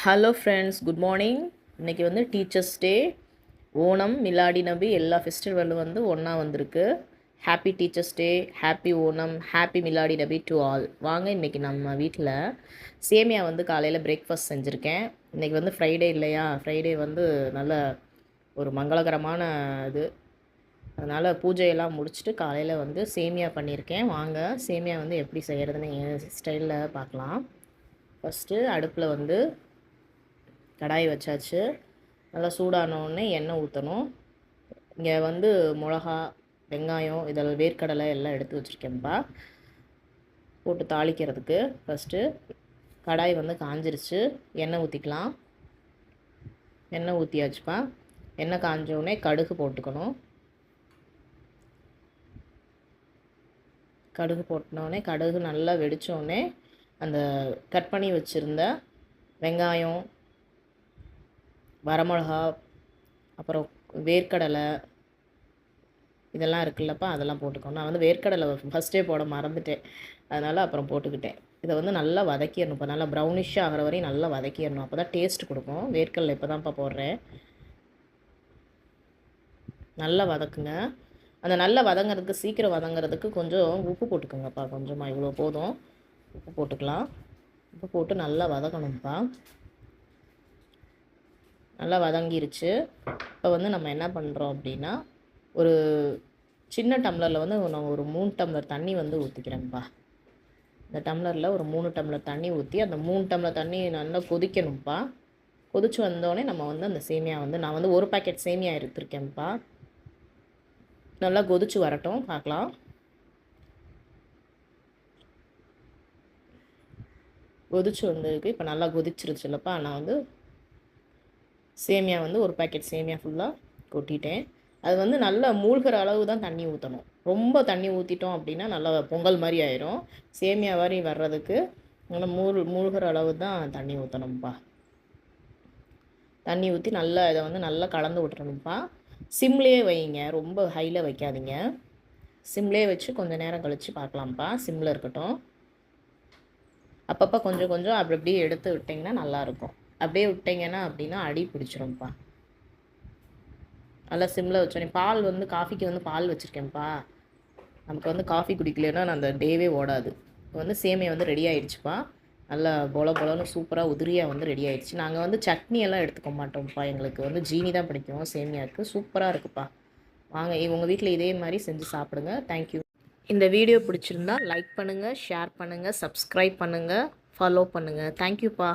Hello friends, good morning. இன்றைக்கி வந்து teachers day. Onam, Miladi Nabi எல்லா ஃபெஸ்டிவலும் வந்து ஒன்றா வந்திருக்கு. Happy teachers day, happy Onam, happy Miladi Nabi to all. வாங்க, இன்றைக்கி நம்ம வீட்டில் சேமியா வந்து காலையில் பிரேக்ஃபாஸ்ட் செஞ்சுருக்கேன். இன்றைக்கி வந்து ஃப்ரைடே இல்லையா, ஃப்ரைடே வந்து நல்ல ஒரு மங்களகரமான இது. அதனால் பூஜையெல்லாம் முடிச்சுட்டு காலையில் வந்து சேமியா பண்ணியிருக்கேன். வாங்க, சேமியா வந்து எப்படி செய்கிறதுன்னு என் ஸ்டைலில் பார்க்கலாம். ஃபஸ்ட்டு அடுப்பில் வந்து கடாய் வச்சாச்சு. நல்லா சூடானோடனே எண்ணெய் ஊற்றணும். இங்கே வந்து மிளகா, வெங்காயம், இதெல்லாம் வேர்க்கடலை எல்லாம் எடுத்து வச்சுருக்கேன்ப்பா போட்டு தாளிக்கிறதுக்கு. ஃபஸ்ட்டு கடாய் வந்து காஞ்சிருச்சு, எண்ணெய் ஊற்றிக்கலாம். எண்ணெய் ஊற்றியாச்சுப்பா. எண்ணெய் காஞ்சோடனே கடுகு போட்டுக்கணும். கடுகு போட்டோடனே கடுகு நல்லா வெடித்தோடனே அந்த கட் பண்ணி வச்சுருந்த வெங்காயம், வரமிளகா, அப்புறம் வேர்க்கடலை இதெல்லாம் இருக்குல்லப்பா, அதெல்லாம் போட்டுக்கணும். நான் வந்து வேர்க்கடலை ஃபஸ்ட்டே போட மறந்துட்டேன், அதனால் அப்புறம் போட்டுக்கிட்டேன். இதை வந்து நல்லா வதக்கிடணும். இப்போ நல்லா ப்ரௌனிஷாக ஆகிற வரையும் நல்லா வதக்கிடணும். அப்போ தான் டேஸ்ட் கொடுக்கும். வேர்க்கடலை இப்போ தான்ப்பா போடுறேன். நல்லா வதக்குங்க. அந்த நல்லா வதங்கிறதுக்கு, சீக்கிரம் வதங்கிறதுக்கு கொஞ்சம் உப்பு போட்டுக்கோங்கப்பா. கொஞ்சமாக, இவ்வளோ போதும், உப்பு போட்டுக்கலாம். உப்பு போட்டு நல்லா வதக்கணும்ப்பா. நல்லா வதங்கிருச்சு. இப்போ வந்து நம்ம என்ன பண்ணுறோம் அப்படின்னா, ஒரு சின்ன டம்ளரில் வந்து நான் ஒரு 3 டம்ளர் தண்ணி வந்து ஊற்றிக்கிறேன்ப்பா. இந்த டம்ளரில் ஒரு 3 டம்ளர் தண்ணி ஊற்றி, அந்த 3 டம்ளர் தண்ணி நல்லா கொதிக்கணும்ப்பா. கொதித்து வந்தோடனே நம்ம வந்து அந்த சேமியா வந்து நான் வந்து 1 பாக்கெட் சேமியா எடுத்துருக்கேன்ப்பா. நல்லா கொதித்து வரட்டும், பார்க்கலாம். கொதிச்சு வந்திருக்கு. இப்போ நல்லா கொதிச்சிருச்சுல்லப்பா. நான் வந்து சேமியா வந்து 1 பாக்கெட் சேமியா ஃபுல்லாக கொட்டிட்டேன். அது வந்து நல்லா மூழ்கிற அளவு தான் தண்ணி ஊற்றணும். ரொம்ப தண்ணி ஊற்றிட்டோம் அப்படின்னா நல்லா பொங்கல் மாதிரி ஆயிரும். சேமியா மாதிரி வர்றதுக்கு நல்லா மூழ்கிற அளவு தான் தண்ணி ஊற்றணும்ப்பா. தண்ணி ஊற்றி நல்லா இதை வந்து நல்லா கலந்து விட்டுறணும்ப்பா. சிம்லேயே வைங்க, ரொம்ப ஹையில் வைக்காதீங்க. சிம்லேயே வச்சு கொஞ்சம் நேரம் கழித்து பார்க்கலாம்ப்பா. சிம்மில் இருக்கட்டும். அப்பப்போ கொஞ்சம் கொஞ்சம் அப்படி அப்படியே எடுத்து விட்டிங்கன்னா நல்லாயிருக்கும். அப்படியே விட்டிங்கன்னா அப்படின்னா அடி பிடிச்சிரும்ப்பா. நல்லா சிம்மில் வச்சோன்னே பால் வந்து காஃபிக்கு வந்து பால் வச்சுருக்கேன்ப்பா. நமக்கு வந்து காஃபி குடிக்கலைன்னா அந்த டேவே ஓடாது. இப்போ வந்து சேமியா வந்து ரெடி ஆகிடுச்சுப்பா. நல்லா பொலன்னு சூப்பராக உதிரியாக வந்து ரெடி ஆகிடுச்சு. நாங்கள் வந்து சட்னி எல்லாம் எடுத்துக்க மாட்டோம்ப்பா. எங்களுக்கு வந்து ஜீனி தான் பிடிக்கும். சேமியாவுக்கு சூப்பராக இருக்குப்பா. வாங்க, உங்கள் வீட்டில் இதே மாதிரி செஞ்சு சாப்பிடுங்க. தேங்க்யூ. இந்த வீடியோ பிடிச்சிருந்தா லைக் பண்ணுங்கள், ஷேர் பண்ணுங்கள், சப்ஸ்கிரைப் பண்ணுங்கள், ஃபாலோ பண்ணுங்கள். தேங்க்யூப்பா.